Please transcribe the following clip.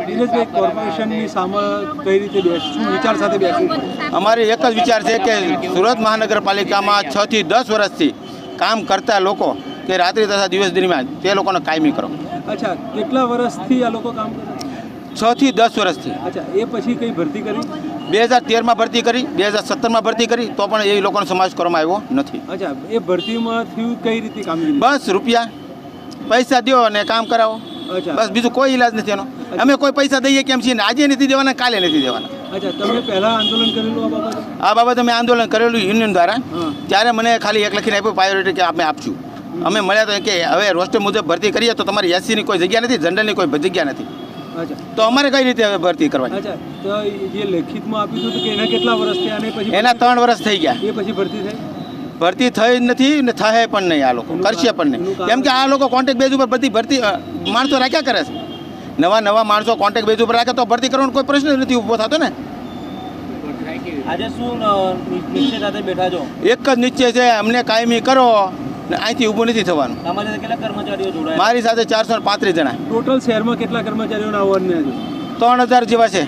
દિનેશભાઈ, કોર્પોરેશનની સામે કઈ રીતે બેસશું, વિચાર સાથે બેસવું? અમારે એક જ વિચાર છે કે સુરત મહાનગરપાલિકામાં 6 થી 10 વર્ષથી કામ કરતા લોકો કે રાત્રિ તથા દિવસ દરમિયાન તે લોકોને કાયમી કરો. અચ્છા, કેટલા વર્ષથી આ લોકો કામ કરે? 6 થી 10 વર્ષથી. અચ્છા, એ પછી કઈ ભરતી કરી? 2013માં ભરતી કરી, 2017માં ભરતી કરી, તો પણ એ લોકોનો સમાવેશ કરવામાં આવ્યો નથી. અચ્છા, એ ભરતીમાં થયું કઈ રીતે કામગીરી? બસ રૂપિયા પૈસા દો અને કામ કરાવો, અચ્છા, બસ બીજું કોઈ ઈલાજ નથી એનો. અમે કોઈ પૈસા દઈએ કેમ છીએ ને આજે નથી દેવાના, કાલે નથી દેવાના. અચ્છા, તમે પહેલા આંદોલન કરેલું આ બાબતે? આ બાબતે અમે આંદોલન કરેલું યુનિયન દ્વારા. હા. ત્યારે મને ખાલી એક લખીને આપ્યું પ્રાયોરિટી કે આપણે આપશું. અમે મળ્યા તો કે હવે રોસ્ટર મુજબ ભરતી કરીએ તો તમારી એસસીની કોઈ જગ્યા નથી, જનરલની કોઈ જગ્યા નથી, અચ્છા, તો અમારે કઈ રીતે હવે ભરતી કરવાની? અચ્છા, તો જે લેખિતમાં આપ્યું હતું કે એના કેટલા વર્ષ થયા અને પછી એના 3 વર્ષ થઈ ગયા. એ પછી ભરતી થઈ? ભરતી થઈ નથી ને થાય પણ નહીં. આ લોકો કરશે પણ નહીં, કેમ કે આ લોકો કોન્ટ્રાક્ટ બેઝ ઉપર બધી ભરતી માણસો રાખ્યા કરે છે. નવા માણસો કોન્ટ્રાક્ટ બેઝ ઉપર રાખે તો ભરતી કરવાનો કોઈ પ્રશ્ન નથી ઊભો થતો ને. આજે શું નિશ્ચય સાથે બેઠા છો? એક જ નિશ્ચય છે, અમને કાયમી કરો ને અહીંથી ઊભું નથી થવાનું. તમારી સાથે કેટલા કર્મચારીઓ જોડાયા? મારી સાથે 435 જણા. ટોટલ શહેરમાં કેટલા કર્મચારીઓના આવવાના છે? 3000 જેવા છે.